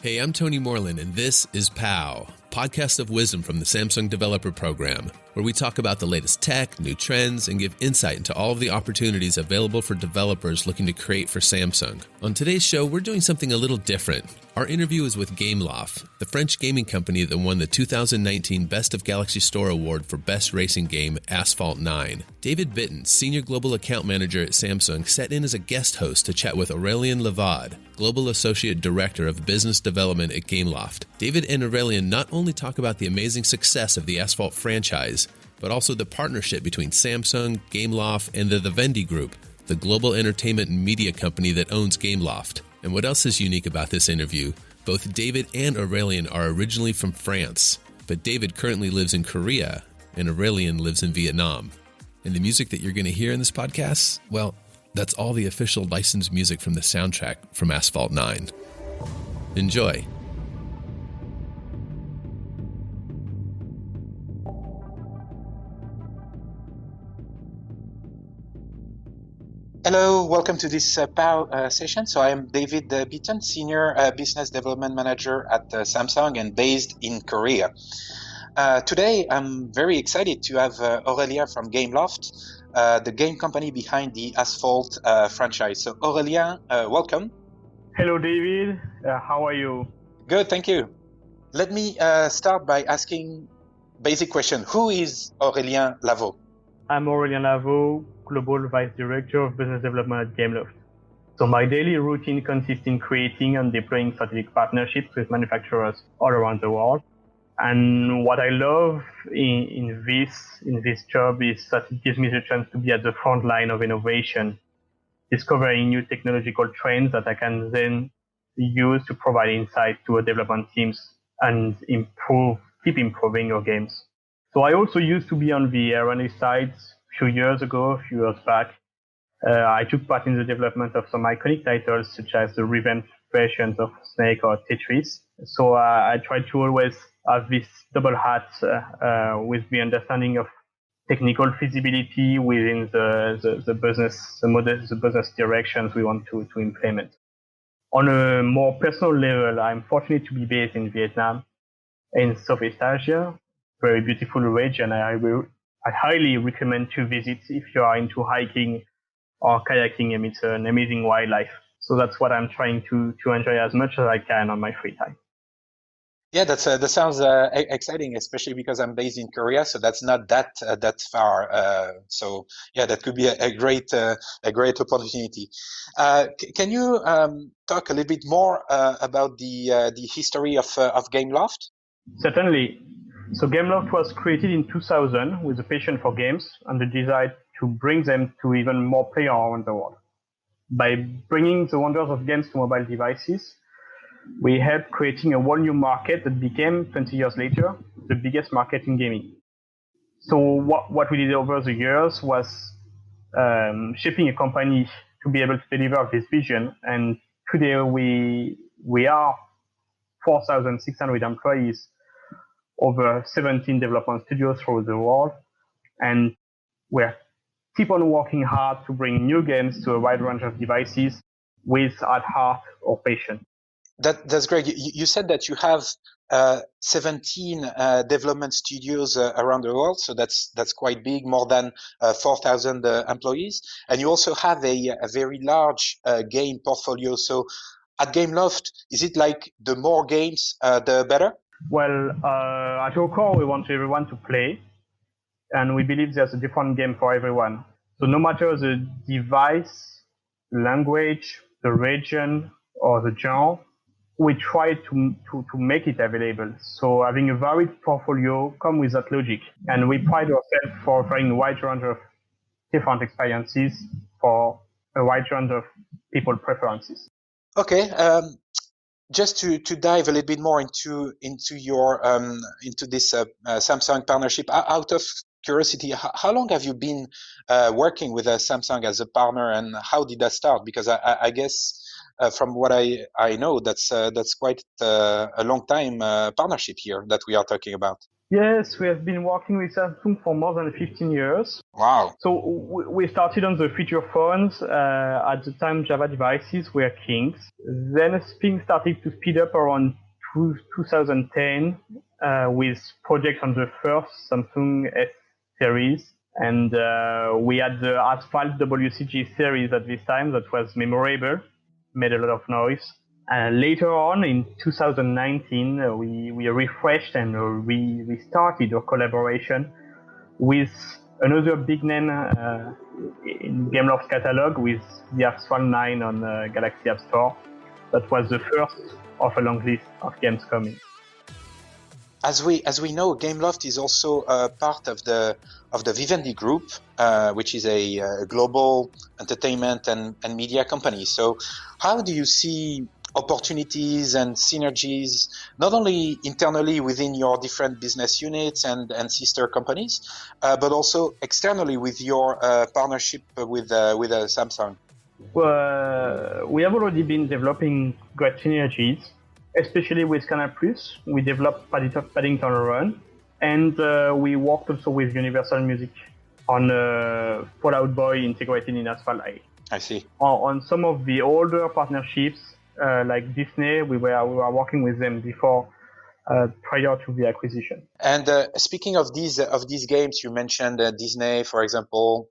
Hey, I'm Tony Moreland, and this is POW, Podcast of Wisdom from the Samsung Developer Program, where we talk about the latest tech, new trends, and give insight into all of the opportunities available for developers looking to create for Samsung. On today's show, we're doing something a little different. Our interview is with Gameloft, the French gaming company that won the 2019 Best of Galaxy Store Award for Best Racing Game, Asphalt 9. David Bitton, Senior Global Account Manager at Samsung, sat in as a guest host to chat with Aurelien Lavaud, Global Associate Director of Business Development at Gameloft. David and Aurelien not only talk about the amazing success of the Asphalt franchise, but also the partnership between Samsung, Gameloft, and the Vivendi Group, the global entertainment and media company that owns Gameloft. And what else is unique about this interview? Both David and Aurelien are originally from France, but David currently lives in Korea, and Aurelien lives in Vietnam. And the music that you're going to hear in this podcast, well, that's all the official licensed music from the soundtrack from Asphalt 9. Enjoy. Hello, welcome to this POW session. So I am David Bitton, Senior Business Development Manager at Samsung and based in Korea. Today, I'm very excited to have Aurelien from Gameloft, the game company behind the Asphalt franchise. So Aurelien, welcome. Hello, David. How are you? Good, thank you. Let me start by asking basic question. Who is Aurelien Lavaud? I'm Aurelien Lavaud, Global Vice Director of Business Development at Gameloft. So my daily routine consists in creating and deploying strategic partnerships with manufacturers all around the world. And what I love in this job is that it gives me the chance to be at the front line of innovation, discovering new technological trends that I can then use to provide insight to our development teams and keep improving our games. So I also used to be on the R&D side a few years back. I took part in the development of some iconic titles such as the revamped versions of Snake or Tetris. So I try to always have this double hat with the understanding of technical feasibility within the business directions we want to implement. On a more personal level, I'm fortunate to be based in Vietnam, in Southeast Asia, very beautiful region. I highly recommend to visit if you are into hiking or kayaking. And it's an amazing wildlife. So that's what I'm trying to enjoy as much as I can on my free time. Yeah, that sounds exciting, especially because I'm based in Korea, so that's not that far. So yeah, that could be a great opportunity. Can you talk a little bit more about the history of Gameloft? Certainly. So Gameloft was created in 2000 with a passion for games and the desire to bring them to even more players around the world. By bringing the wonders of games to mobile devices, we helped creating a whole new market that became, 20 years later, the biggest market in gaming. So what we did over the years was shaping a company to be able to deliver this vision. And today we are 4,600 employees, over 17 development studios throughout the world, and we keep on working hard to bring new games to a wide range of devices with at heart our passion. That's great. You said that you have 17 development studios around the world, so that's quite big, more than 4,000 employees, and you also have a very large game portfolio. So at Gameloft, is it like the more games, the better? Well, at our core, we want everyone to play, and we believe there's a different game for everyone. So no matter the device, language, the region, or the genre, we try to make it available. So having a varied portfolio comes with that logic, and we pride ourselves for offering a wide range of different experiences for a wide range of people preferences. Okay. Just to dive a little bit more into your into this Samsung partnership, out of curiosity, how long have you been working with Samsung as a partner, and how did that start? Because I guess from what I know, that's quite a long time partnership here that we are talking about. Yes, we have been working with Samsung for more than 15 years. Wow. So we started on the feature phones. At the time, Java devices were kings. Then things started to speed up around 2010 with projects on the first Samsung S series. And we had the Asphalt WCG series at this time that was memorable, made a lot of noise. Later on in 2019, we refreshed and restarted our collaboration with another big name in Gameloft catalog with the Asphalt 9 on Galaxy App Store. That was the first of a long list of games coming. As we know, Gameloft is also part of the Vivendi Group, which is a global entertainment and media company. So, how do you see opportunities and synergies, not only internally within your different business units and sister companies, but also externally with your partnership with Samsung? Well, we have already been developing great synergies, especially with Canal+. We developed Paddington Run, and we worked also with Universal Music on Fall Out Boy integrated in Asphalt 8. I see. On some of the older partnerships, like Disney, we were working with them before, prior to the acquisition. And speaking of these games, you mentioned Disney, for example.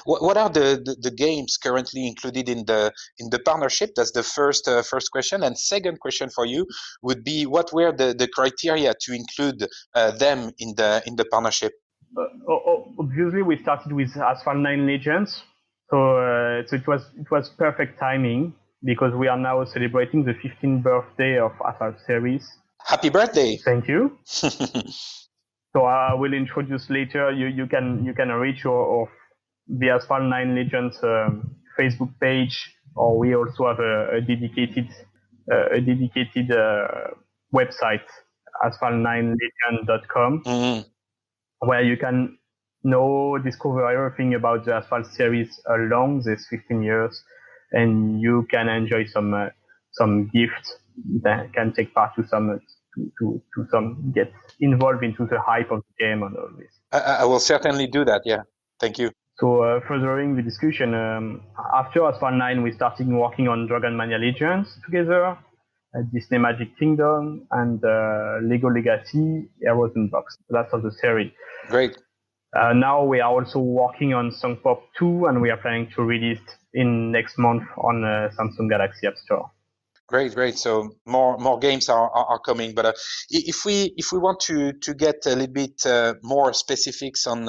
What are the games currently included in the partnership? That's the first question. And second question for you would be, what were the criteria to include them in the partnership? Obviously, we started with Asphalt 9 Legends, so it was perfect timing because we are now celebrating the 15th birthday of Asphalt series. Happy birthday! Thank you. So I will introduce later. You can reach the Asphalt 9 Legends Facebook page, or we also have a dedicated website, asphalt9legend.com, where you can discover everything about the Asphalt series along these 15 years, and you can enjoy some gifts that can take part to some get involved into the hype of the game and all this. I will certainly do that. Yeah, thank you. So furthering the discussion, after Asphalt 9, we started working on Dragon Mania Legends together, Disney Magic Kingdom, and Lego Legacy, Heroes in Box. That's of the series. Great. Now we are also working on Song Pop 2, and we are planning to release in next month on Samsung Galaxy App Store. Great. So more games are coming. But if we want to get a little bit more specifics on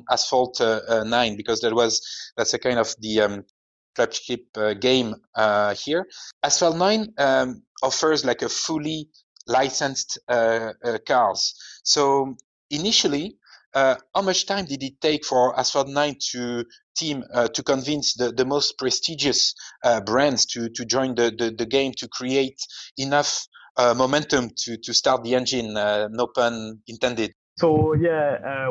Asphalt 9, because that's a kind of the flagship game here. Asphalt 9 offers like a fully licensed cars. So initially, how much time did it take for Asphalt 9 to convince the most prestigious brands to join the game, to create enough momentum to start the engine, no pun intended? So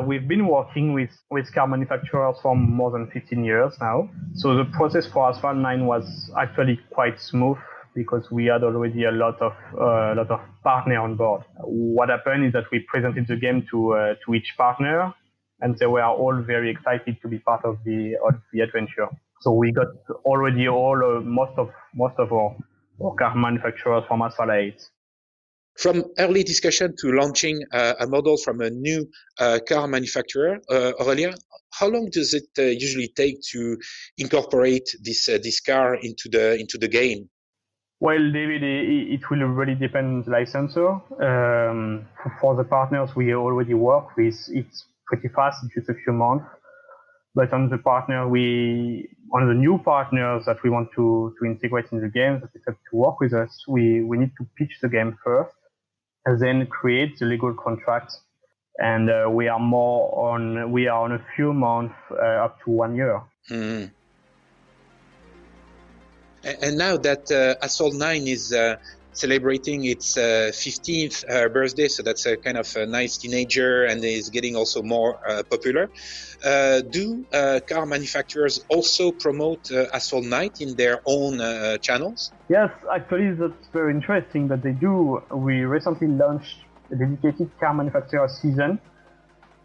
we've been working with car manufacturers for more than 15 years now. So the process for Asphalt 9 was actually quite smooth because we had already a lot of partner on board. What happened is that we presented the game to each partner, and they were all very excited to be part of the adventure. So we got already most of our car manufacturers from Asphalt 8. From early discussion to launching a model from a new car manufacturer, Aurelien, how long does it usually take to incorporate this car into the game? Well, David, it will really depend on the licensor. For the partners we already work with, it's pretty fast, just a few months. But on the new partners that we want to integrate in the game, that decide to work with us, we need to pitch the game first, and then create the legal contract. And we are on a few months, up to 1 year. Mm-hmm. And now that Asphalt 9 is celebrating its 15th birthday, so that's a kind of a nice teenager and is getting also more popular. Do car manufacturers also promote Asphalt 9 in their own channels? Yes, actually that's very interesting that they do. We recently launched a dedicated car manufacturer season,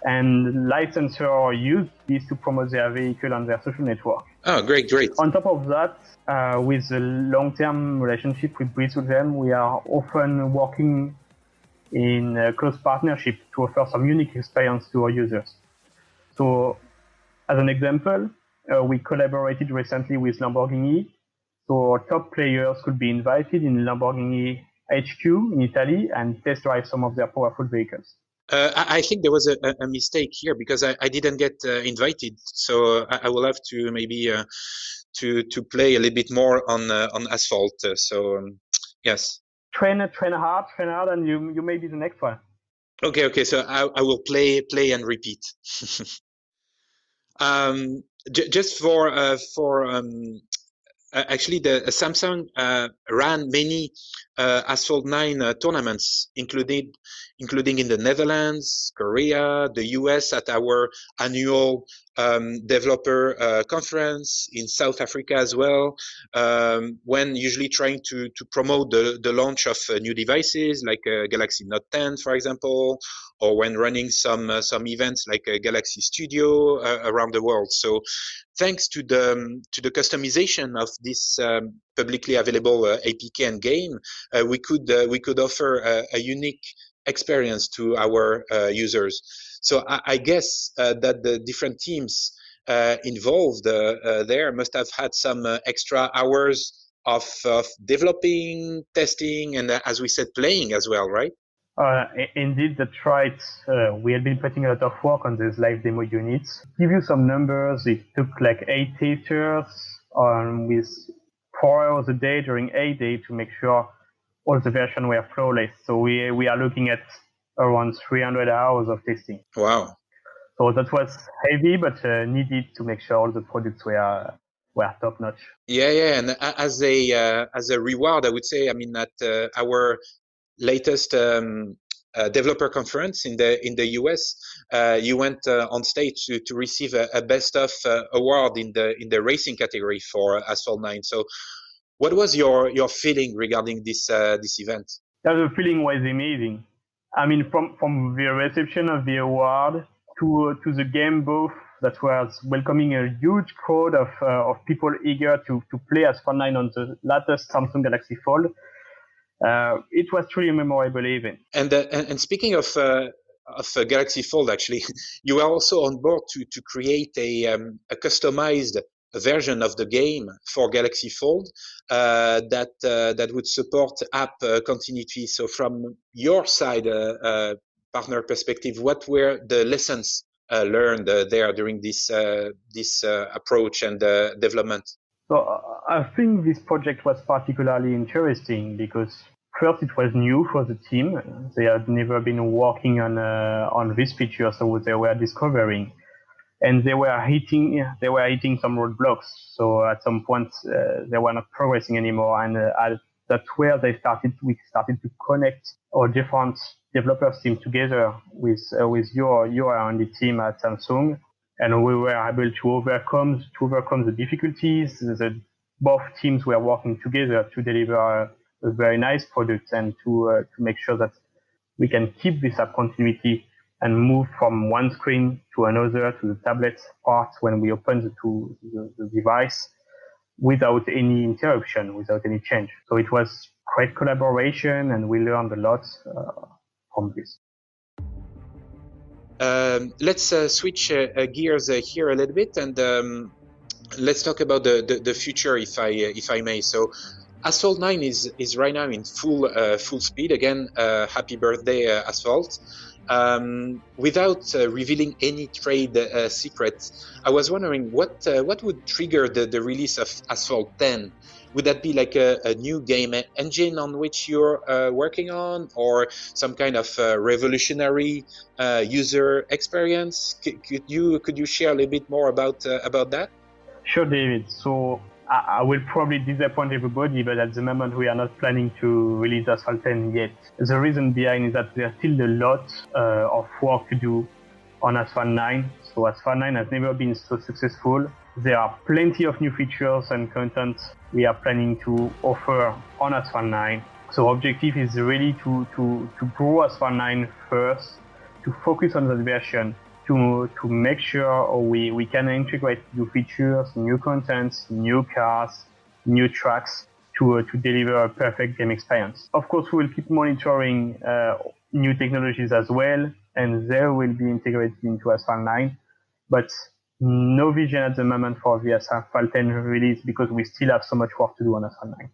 and licensors use this to promote their vehicle on their social network. Oh, great. On top of that, with a long-term relationship with them, we are often working in a close partnership to offer some unique experience to our users. So, as an example, we collaborated recently with Lamborghini. So our top players could be invited in Lamborghini HQ in Italy and test drive some of their powerful vehicles. I think there was a mistake here because I didn't get invited. So I will have to maybe to play a little bit more on Asphalt. Yes. Train hard, and you may be the next one. Okay. So I will play and repeat. Just for actually, the Samsung ran many Asphalt 9 tournaments, including in the Netherlands, Korea, the US at our annual developer conference, in South Africa as well, when usually trying to promote the launch of new devices like Galaxy Note 10, for example, or when running some events like Galaxy Studio around the world. So thanks to the customization of this publicly available APK and game, we could offer a unique experience to our users. So I guess that the different teams involved there must have had some extra hours of developing, testing, and as we said, playing as well, right? Indeed, that's right. We had been putting a lot of work on these live demo units. To give you some numbers, it took like 8 testers with 4 hours a day during 8 days to make sure all the versions were flawless. So we are looking at around 300 hours of testing. Wow. So that was heavy, but needed to make sure all the products were top notch. Yeah. And as a reward, I would say, I mean, at our latest developer conference in the US, you went on stage to receive a best of award in the racing category for Asphalt 9. So, what was your feeling regarding this event? The feeling was amazing. I mean, from the reception of the award to the game booth that was welcoming a huge crowd of people eager to play Asphalt 9 on the latest Samsung Galaxy Fold. It was truly a memorable event. And speaking of Galaxy Fold, actually, you were also on board to create a customized version of the game for Galaxy Fold that would support app continuity. So, from your side, partner perspective, what were the lessons learned there during this approach and development? So I think this project was particularly interesting because first it was new for the team. They had never been working on this feature, so they were discovering, and they were hitting some roadblocks. So at some point they were not progressing anymore, and that's where we started to connect our different developers team together with your R&D team at Samsung. And we were able to overcome the difficulties. Both teams were working together to deliver a very nice product and to make sure that we can keep this app continuity and move from one screen to another to the tablet part when we open the device without any interruption, without any change. So it was great collaboration, and we learned a lot from this. Let's switch gears here a little bit, and let's talk about the future, if I may. So, Asphalt 9 is right now in full speed. Again, happy birthday, Asphalt. Without revealing any trade secrets, I was wondering what would trigger the release of Asphalt 10. Would that be like a new game engine on which you're working on, or some kind of revolutionary user experience? Could you share a little bit more about that? Sure, David. So I will probably disappoint everybody, but at the moment we are not planning to release Asphalt 10 yet. The reason behind is that there's still a lot of work to do on Asphalt 9. So Asphalt 9 has never been so successful. There are plenty of new features and content we are planning to offer on Asphalt 9. So objective is really to grow Asphalt 9 first, to focus on that version, to make sure we can integrate new features, new contents, new cars, new tracks to deliver a perfect game experience. Of course, we'll keep monitoring new technologies as well, and they will be integrated into Asphalt 9, but no vision at the moment for the Asphalt 10 release because we still have so much work to do on Asphalt 9.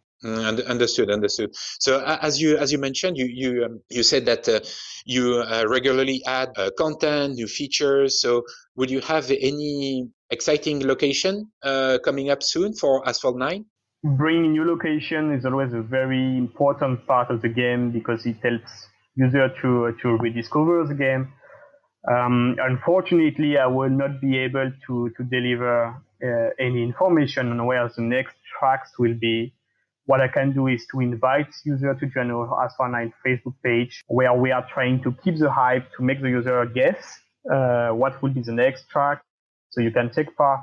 Understood. So as you mentioned, you said that you regularly add content, new features. So would you have any exciting location coming up soon for Asphalt 9? Bringing new location is always a very important part of the game because it helps user to rediscover the game. Unfortunately, I will not be able to deliver any information on where the next tracks will be. What I can do is to invite users to join our Asphalt 9 Facebook page, where we are trying to keep the hype, to make the user guess what will be the next track. So you can take part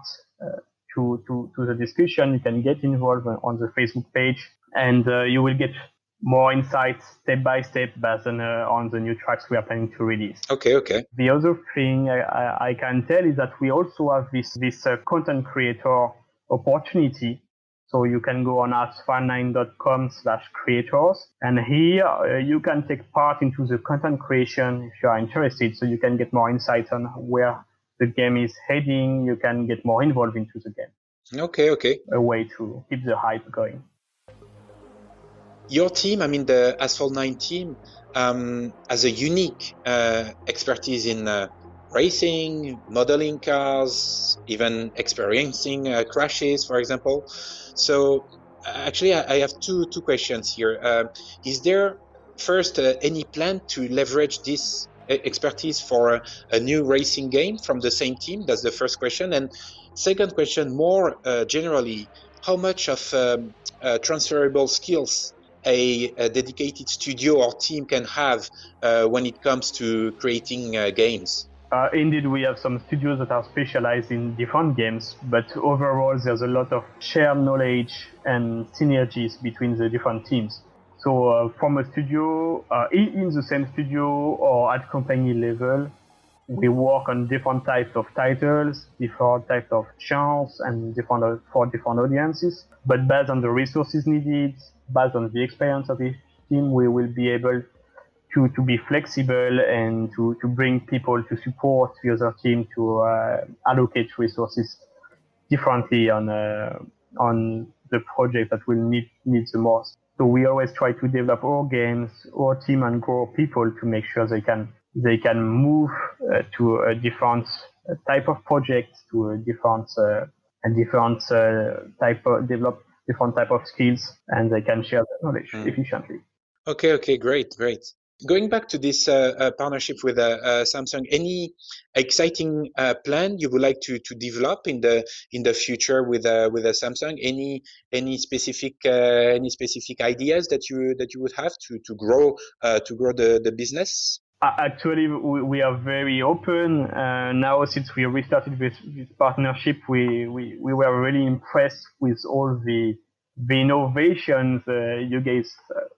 to the discussion. You can get involved on the Facebook page, and you will get more insights step by step based on the new tracks we are planning to release. Okay. The other thing I can tell is that we also have this content creator opportunity. So you can go on asphalt9.com/creators, and here you can take part into the content creation if you are interested. So you can get more insights on where the game is heading. You can get more involved into the game. Okay. A way to keep the hype going. Your team, I mean the Asphalt 9 team, has a unique expertise in racing, modeling cars, even experiencing crashes, for example. So actually, I have two questions here. Is there first any plan to leverage this expertise for a new racing game from the same team? That's the first question. And second question, more generally, how much of transferable skills a dedicated studio or team can have when it comes to creating games? Indeed, we have some studios that are specialized in different games, but overall there's a lot of shared knowledge and synergies between the different teams. So from a studio, in the same studio or at company level, we work on different types of titles, different types of genres, and for different audiences. But based on the resources needed, based on the experience of each team, we will be able to be flexible and to bring people to support the other team to allocate resources differently on the project that will need the most. So we always try to develop our games, our team, and grow people to make sure they can move to a different type of project, to a different develop different type of skills, and they can share their knowledge efficiently. Okay, great. Going back to this partnership with Samsung, any exciting plan you would like to develop in the future with Samsung? Any specific ideas that you would have to grow the business? Actually, we are very open now. Since we restarted this partnership, we were really impressed with all the innovations you guys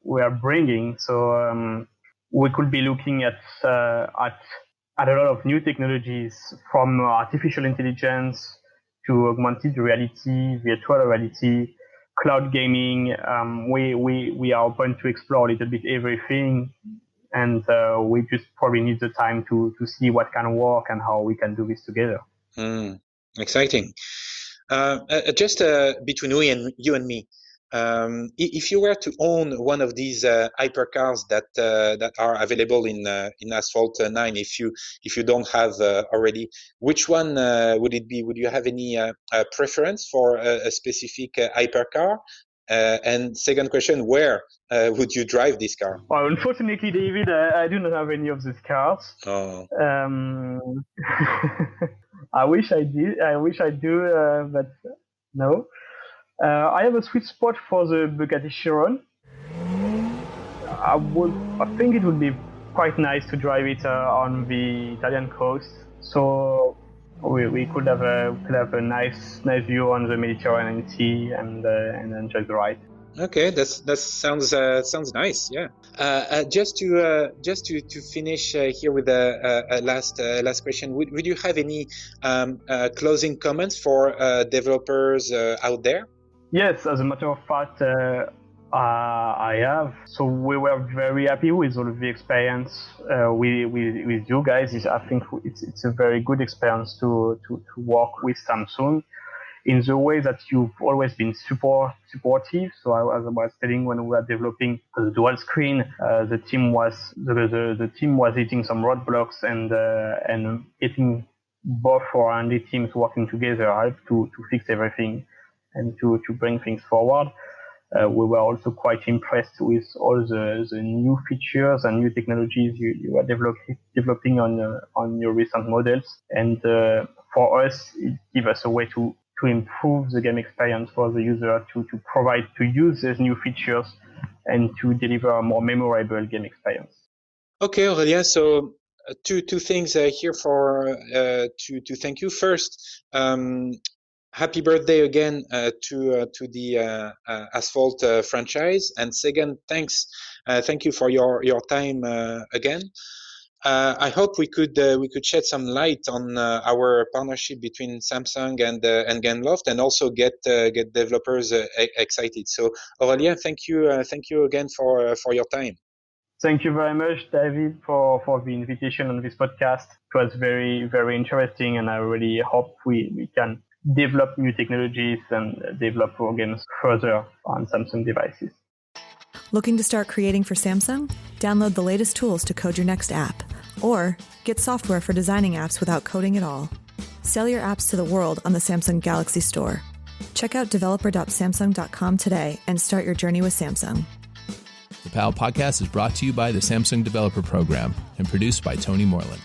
were bringing. So we could be looking at a lot of new technologies, from artificial intelligence to augmented reality, virtual reality, cloud gaming. We are open to explore a little bit everything. And we just probably need the time to see what can work and how we can do this together. Exciting. Just between you and me, if you were to own one of these hypercars that are available in Asphalt 9, if you don't have already, which one would it be? Would you have any preference for a specific hypercar? And second question, where would you drive this car? Well, unfortunately, David, I do not have any of these cars. Oh. I wish I did. I wish I do, but no. I have a sweet spot for the Bugatti Chiron. I think it would be quite nice to drive it on the Italian coast. So we could have a nice view on the Mediterranean Sea and enjoy the ride. Okay, that sounds nice. Yeah. Just to finish here with a last question. Would you have any closing comments for developers out there? Yes, as a matter of fact, I have. So we were very happy with all of the experience with you guys. I think it's a very good experience to work with Samsung in the way that you've always been supportive. So as I was telling, when we were developing the dual screen, the team was hitting some roadblocks and getting both our R&D teams working together helped to fix everything and to bring things forward. We were also quite impressed with all the new features and new technologies you were developing on your recent models. And for us, it gives us a way to improve the game experience for the user, to use these new features and to deliver a more memorable game experience. Okay, Aurelien. So two things here for to thank you. First, happy birthday again to the Asphalt franchise, and second, thank you for your time again. I hope we could shed some light on our partnership between Samsung and Gameloft, and also get developers excited. So Aurelien, thank you again for your time. Thank you very much, David, for the invitation on this podcast. It was very, very interesting, and I really hope we can develop new technologies and develop our games further on Samsung devices. Looking to start creating for Samsung? Download the latest tools to code your next app, or get software for designing apps without coding at all. Sell your apps to the world on the Samsung Galaxy Store. Check out developer.samsung.com today and start your journey with Samsung. The PAL podcast is brought to you by the Samsung Developer Program and produced by Tony Moreland.